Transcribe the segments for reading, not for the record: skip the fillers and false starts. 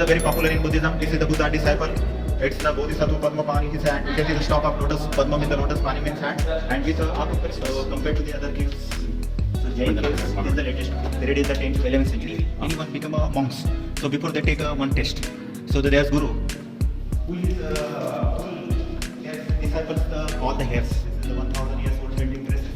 is very popular in Buddhism. This is the Buddha disciple. It's the Bodhisattva Padma Pani in his hand. You can see the stalk of lotus, Padma with the lotus Pani means hand, and with compared to the other caves. So Jain caves is the latest period is the 10th to 11th century. Anyone become a monks. So before they take one test. So there's Guru. Who is disciples all the hairs. This is the 1000 years old printing presses.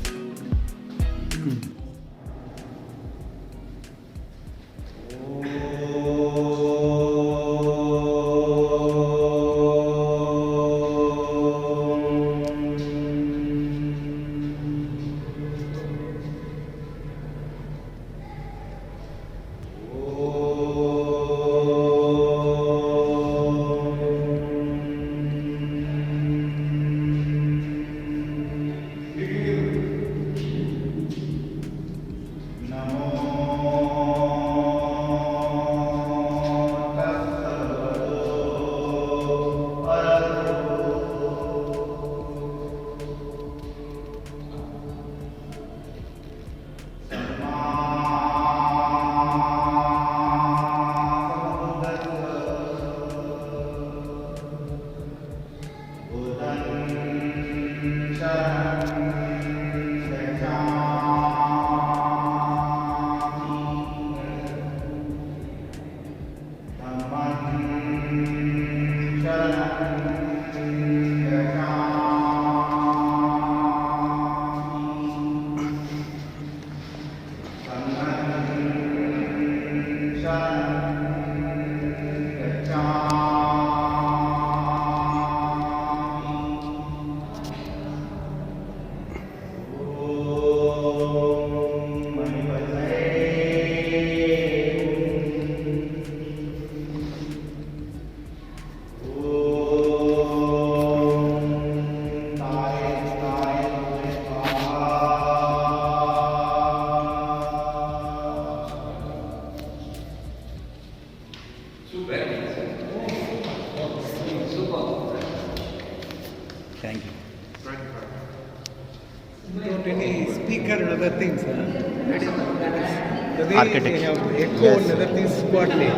Thank you. Without any speaker and other things, huh? That is the way Architecture. they have echo Yes. and other things coordinate.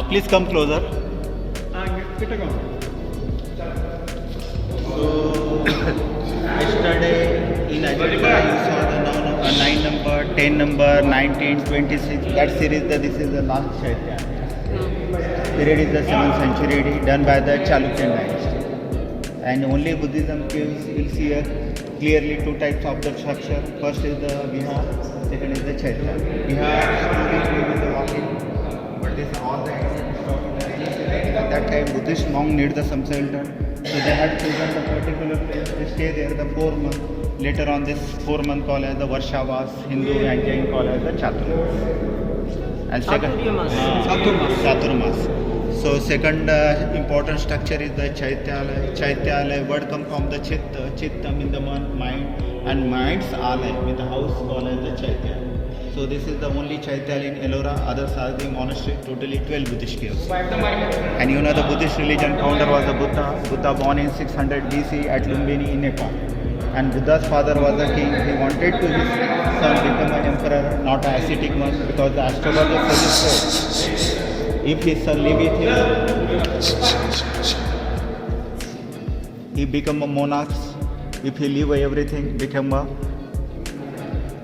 Please come closer. Get a go. Yesterday in Ajanta you saw the 9 number, 10 number, 19, 26. That series, this is the last Chaitya. Period is the 7th century done by the Chalukyan dynasty. And only Buddhism caves, you'll see clearly two types of the structure. First is the Vihar, second is the Chaitya. Vihar slowly with the walking, but this all the at that time Buddhist monk need the some shelter. So they had chosen the particular place to stay there the 4 months. Later on this 4 month called as the Varshavas, Hindu and Jain call as the Chaturmas. And second Chaturmas. So second important structure is the Chaityalaya. Chaityalaya word come from the Chitta. Chitta means the mind, and mind's alaya with the house called as the Chaitya. So this is the only Chaitya in Ellora. Others are the monastery. Totally 12 Buddhist caves. And you know the Buddhist religion founder was the Buddha. Buddha born in 600 BC at Lumbini in Nepal. And Buddha's father was a king. He wanted to his son become an emperor, not an ascetic one, because the astrologer suggested if his son live with him, he become a monarch. If he leave everything, become a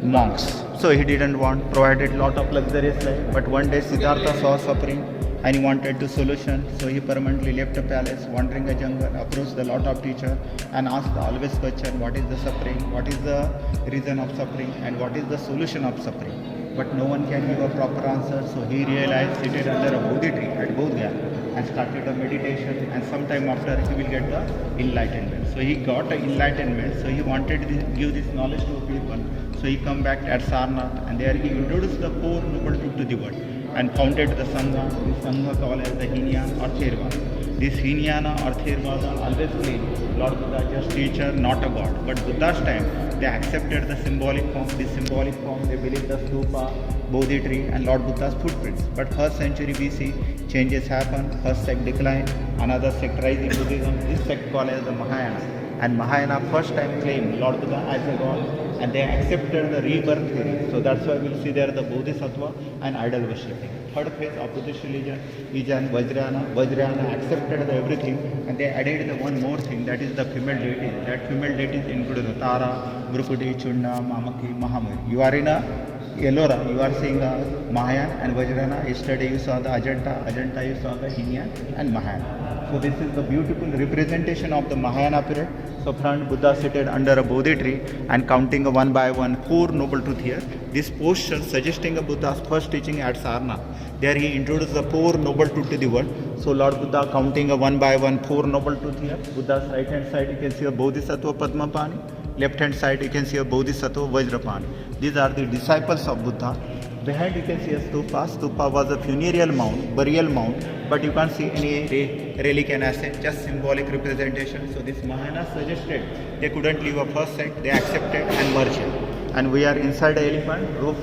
monks. So he didn't want, provided lot of luxurious life. But one day Siddhartha saw suffering and he wanted to solution. So he permanently left the palace, wandering a jungle, approached the lot of teacher and asked the always question, what is the suffering, what is the reason of suffering, and what is the solution of suffering. But no one can give a proper answer. So he realized, seated under a Bodhi tree at Bodh Gaya, and started a meditation, and sometime after he will get the enlightenment. So he got the enlightenment. So he wanted to give this knowledge to people. So he come back at Sarnath, and there he introduced the 4 noble truths to the world and founded the Sangha. This Sangha called as the Hinayana or Theravada. This Hinayana or Theravada always claim Lord Buddha just teacher, not a god. But Buddha's time, they accepted the symbolic form. This symbolic form, they believe the stupa, Bodhi tree and Lord Buddha's footprints. But 1st century BC, changes happen. First sect decline, another sect rise in Buddhism. This sect called as the Mahayana. And Mahayana first time claimed Lord Buddha as a god. and they accepted the rebirth theory. So that's why we'll see there the Bodhisattva and idol worshipping. Third phase of Buddhist religion is an Vajrayana. Vajrayana accepted the everything, and they added the one more thing, that is the female deities. That female deities include the Tara, Brukudi, Chunda, Mamaki, Mahamuri. You are in a Ellora, you are seeing the Mahayana and Vajrayana. Yesterday you saw the Ajanta, Ajanta you saw the Hinyan and Mahayana. So this is the beautiful representation of the Mahayana period. So front Buddha seated under a Bodhi tree and counting a one by one 4 noble truth here. This posture suggesting a Buddha's first teaching at Sarnath. There he introduced the 4 noble truth to the world. So Lord Buddha counting a one by one 4 noble truth here. Buddha's right hand side you can see a Bodhisattva Padmapani. Left hand side you can see a Bodhisattva Vajrapani. These are the disciples of Buddha. Behind you can see a stupa. Stupa was a funereal mound, burial mound, but you can't see any relic and asset, just symbolic representation. So this Mahayana suggested they couldn't leave a first sight, they accepted and merged. And we are inside the elephant roof.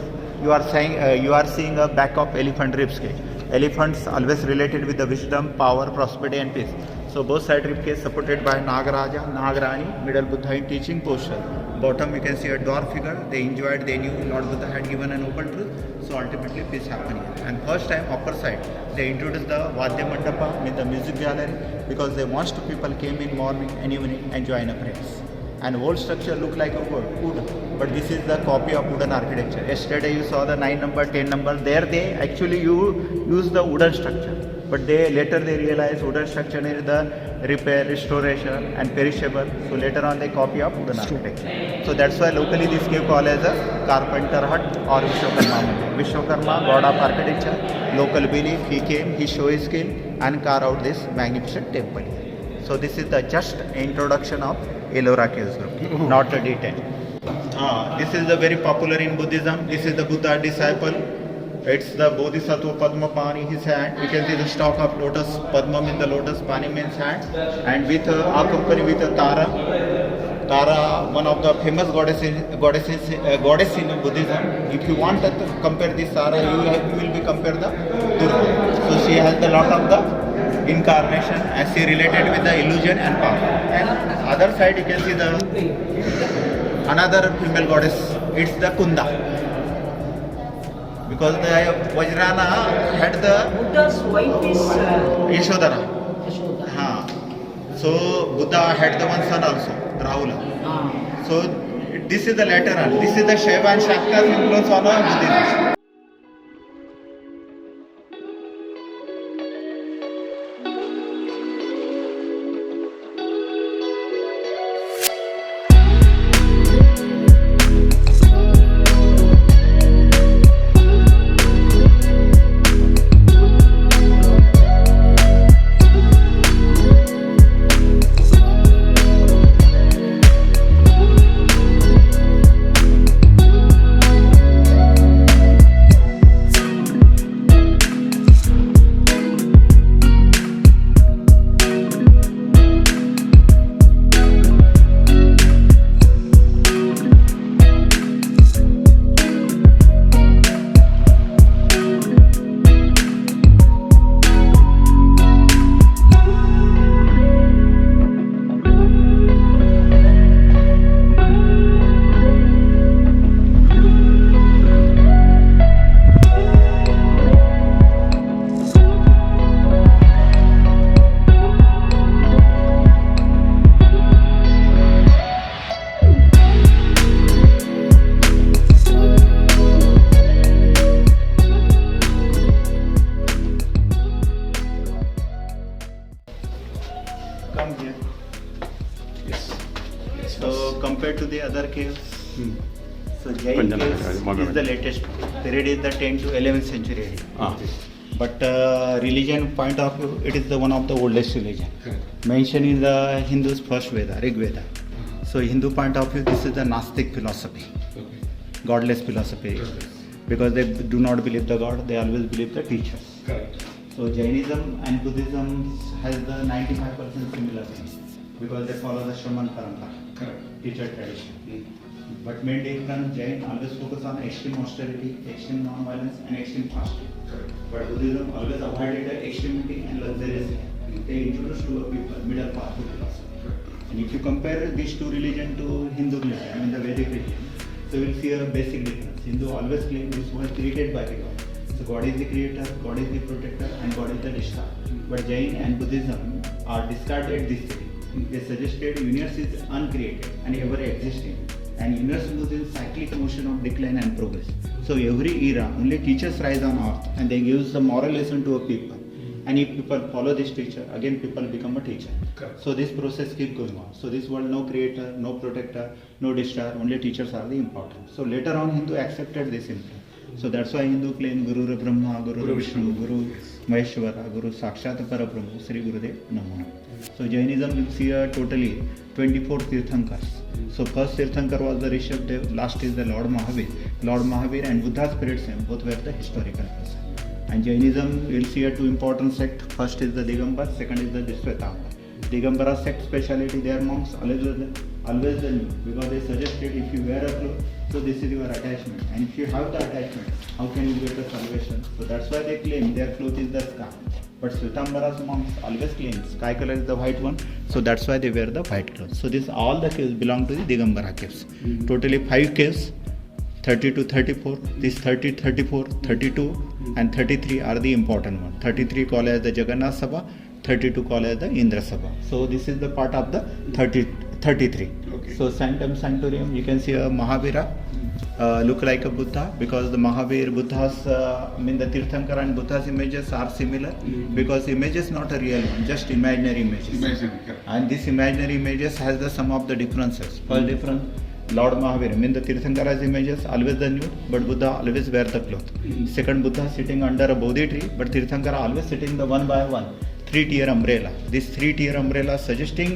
You are seeing a back of elephant ribs cage. Elephants always related with the wisdom, power, prosperity and peace. So both side rib cage supported by Nagaraja, Nagarani, middle Buddha in teaching posture. Bottom you can see a dwarf figure. They enjoyed, they knew Lord Buddha had given an open truth. So ultimately peace happened here. And first time upper side they introduced the Vadya Mandapa with the music gallery, because they want to people came in morning and evening and join a prayers. And whole structure look like a wood, but this is the copy of wooden architecture. Yesterday you saw the 9 number, 10 number. There they actually use the wooden structure, but later they realized wooden structure is the repair, restoration and perishable. So later on they copy of wooden architecture. So that's why locally this cave called as a carpenter hut or Vishwakarma Mandir. Vishwakarma, god of architecture, local belief, he came, he showed his skill and carved out this magnificent temple. So this is the just introduction of Ellora Caves Group, not a detail. This is the very popular in Buddhism. This is the Buddha disciple. It's the Bodhisattva Padmapani, his hand. You can see the stalk of lotus, Padma means the lotus, Pani means hand. And with accompanied with a Tara. Tara, one of the famous goddess in Buddhism. If you want to compare this Tara, you will be compare the Durga. So she has the lot of the incarnation as she related with the illusion and power. And other side you can see the another female goddess. It's the Kunda, because the Vajrayana had the Buddha's wife is Yashodhara. Yashoda. So Buddha had the one son also, Rahula. So this is the latter one. This is the Shaiva and Shakta's influence on Buddhism. Come here. So compared to the other caves, so Jain caves is the latest. Period is the 10th to 11th century. But religion point of view, it is the one of the oldest religion. Mentioned in the Hindus' first Veda, Rig Veda. So Hindu point of view, this is the Gnostic philosophy, godless philosophy, because they do not believe the God, they always believe the teachers. Correct. So Jainism and Buddhism has the 95% similar things, because they follow the Shraman Parampara, teacher tradition. But main difference, Jain always focus on extreme austerity, extreme non-violence and extreme fasting. But Buddhism always avoided the extremity and luxurious. They introduced to a people middle path to philosophy. And if you compare these two religions to Hindu religion, I mean the Vedic religion, So we'll see a basic difference. Hindu always claim this was created by the God. So God is the creator, God is the protector, and God is the destroyer. But Jain and Buddhism are discarded this theory. They suggested universe is uncreated and ever existing, and universe moves in cyclic motion of decline and progress. So every era, only teachers rise on earth, and they give the moral lesson to a people. And if people follow this teacher, again people become a teacher. Correct. So this process keep going on. So this world, no creator, no protector, no destroyer, only teachers are the important. So later on Hindu accepted this simply. So that's why Hindu claim Guru Brahma, Guru Vishnu, Guru Maheshwara, Guru Sakshat Parabrahma, Sri Gurudev Namo. So Jainism will see a totally 24 Tirthankars. So first Tirthankar was the Rishabdev, last is the Lord Mahavir. Lord Mahavir and Buddha spirit same, both were the historical person. And Jainism will see a two important sect. First is the Digambar, second is the Shvetambara. Digambara sect speciality, their monks always the new, because they suggested if you wear a cloth, so this is your attachment, and if you have the attachment, how can you get a salvation? So that's why they claim their cloth is the sky. But Shvetambara's monks always claim sky color is the white one, so that's why they wear the white clothes. So this all the caves belong to the Digambara caves. Totally 5 caves, 30 to 34, this 30, 34, 32 and 33 are the important ones. 33 called as the Jagannath Sabha, 32 called as the Indra Sabha. So this is the part of the 33. Okay. So Sanctum Sanctorium, you can see a Mahavira look like a Buddha, because the Mahavir, Buddha's, the Tirthankara and Buddha's images are similar, because image is not a real one, just imaginary images. Imaginary, correct. And this imaginary images has the sum of the differences. First difference, Lord Mahavir, the Tirthankara's images always the nude, but Buddha always wear the cloth. Second, Buddha sitting under a Bodhi tree, but Tirthankara always sitting the one by one. 3-tier umbrella. This 3-tier umbrella suggesting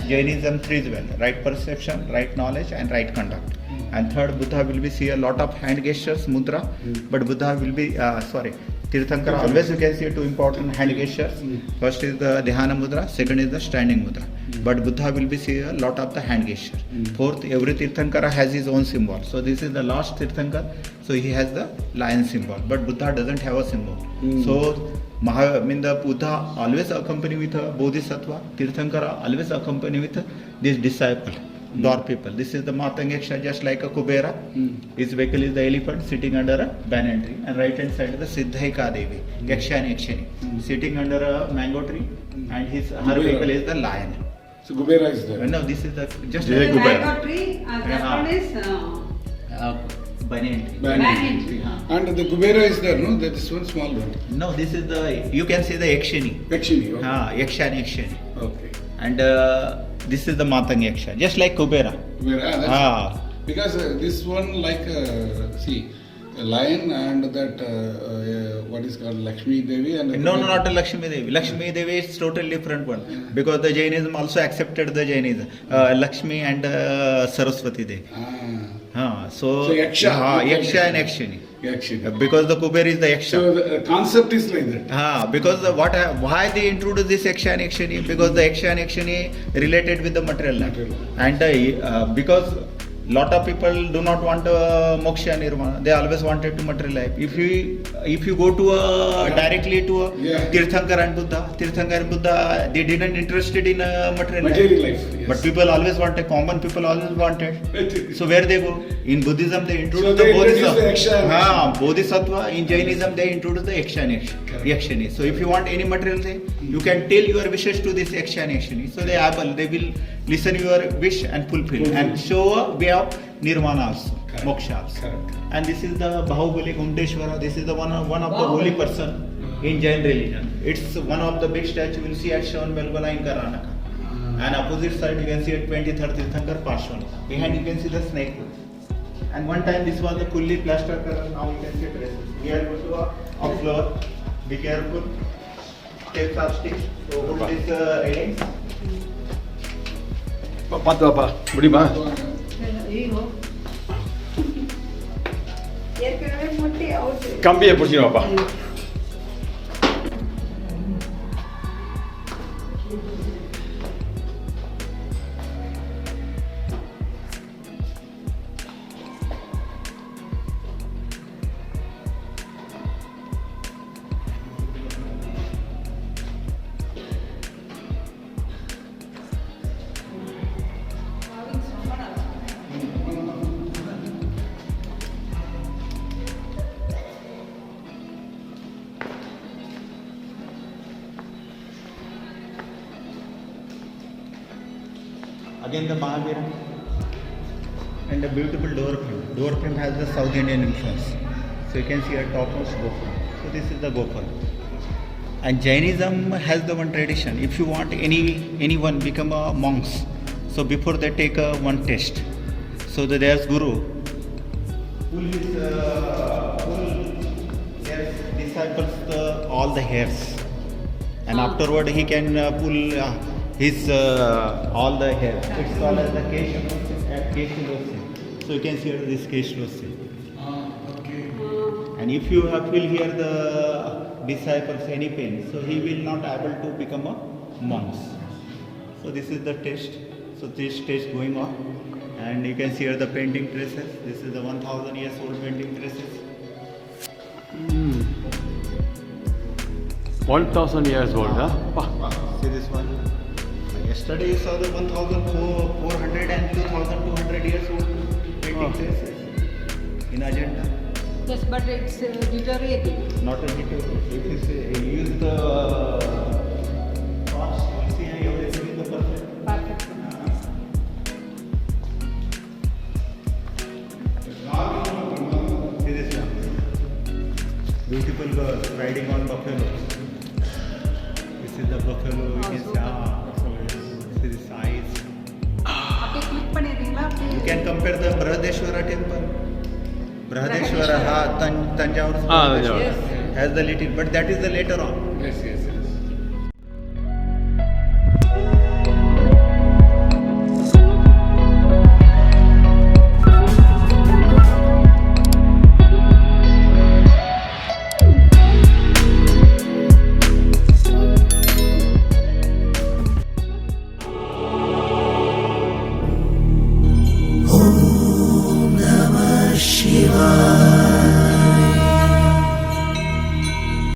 Jainism 3 is well, right perception, right knowledge and right conduct. And third, Buddha will be see a lot of hand gestures, mudra, but Buddha will be, Tirthankara always you can see two important hand gestures. First is the Dhyana mudra, second is the standing mudra. But Buddha will be see a lot of the hand gesture. Fourth, every Tirthankara has his own symbol. So this is the last Tirthankar, so he has the lion symbol, but Buddha doesn't have a symbol. So the Buddha always accompany with a Bodhisattva, Tirthankara always accompany with this disciple, door people. This is the Matangeksha, just like a Kubera. His vehicle is the elephant sitting under a banyan tree, and right hand side is the Siddhaika Devi, Yaksha and Yakshani, sitting under a mango tree, and her vehicle is the lion. So Kubera is there. No, this is the just The like Kubera. mango tree, that one is Banyan tree. banyan tree. And the Kubera is there, no? That is one small one. No, this is the, you can say the Yakshani. Yakshini, okay. Yaksha and Yakshani. Okay. And this is the Matang Yaksha, just like Kubera. Kubera, that's because this one like, see, a lion and that, what is called Lakshmi Devi and... No, not a Lakshmi Devi. Lakshmi Devi is totally different one. Because the Jainism also accepted the Jainism. Lakshmi and Saraswati Devi. So Yaksha. Yaksha and Yakshani. Yakshini. Because the Kuber is the Yaksha. So the concept is like that. Because why they introduced this Yaksha and Yakshani? Because the Yaksha and Yakshani related with the material life. And because lot of people do not want moksha nirvana, they always wanted to material life. If you go to directly to a Tirthankar and Buddha, they didn't interested in material life. Yes. But people always wanted, common people always wanted. So where they go? In Buddhism they introduce So the they introduce the Yaksha and Bodhisattva. In Jainism they introduce the Yaksha and Yakshani. So if you want any material thing, you can tell your wishes to this Yaksha and Yakshani. So they will listen your wish and fulfill and show a way of nirvana also, moksha also. Correct. And this is the Bahubali Gumteshwara. This is the one of the holy person in Jain religion. It's one of the big statue you will see at Shravan Belgola in Karnataka. And opposite side you can see at 23rd Tirthankar Parshwan. Behind you can see the snake. And one time this was the fully plaster color. Now you can see traces. Here also a floor. Be careful. Take chopsticks. So hold this earrings. பார்த்துவாப்பா முடியுமா ஐயோ ஏற்கனவே முட்டி out கம்பியை பிடிச்சிடுவாப்பா Again the Mahavira. And a beautiful door frame. Door frame has the South Indian influence. So you can see a topmost gopher. So this is the gopher. And Jainism has the one tradition. If you want anyone become a monks, so before they take one test. So there's Guru. Pull their disciples all the hairs. And afterward he can pull his all the hairs. It's called as the Keshalosya. So you can see here this Keshalosya. And if you feel here the disciples any pain, so he will not able to become a monk. So this is the test. So this test going on, and you can see here the painting traces. This is the 1000 years old painting traces. 1000 years old, huh? Wow. See this one. Yesterday you saw the 1400 and 2200 years old painting traces in Ajanta. Yes, but it's deteriorating. Not a detail. If you use the parts, you see everything is the perfect. Perfect. See this one. Beautiful girl riding on buffalo. This is the buffalo. You can see this eyes. அப்படியே click பண்ணிடுறீங்களா அப்படியே You can compare the Brihadeshwara temple. Brihadeshwara, Tanjavur Tanjavur. has the little, but that is the later on. Yes, yes.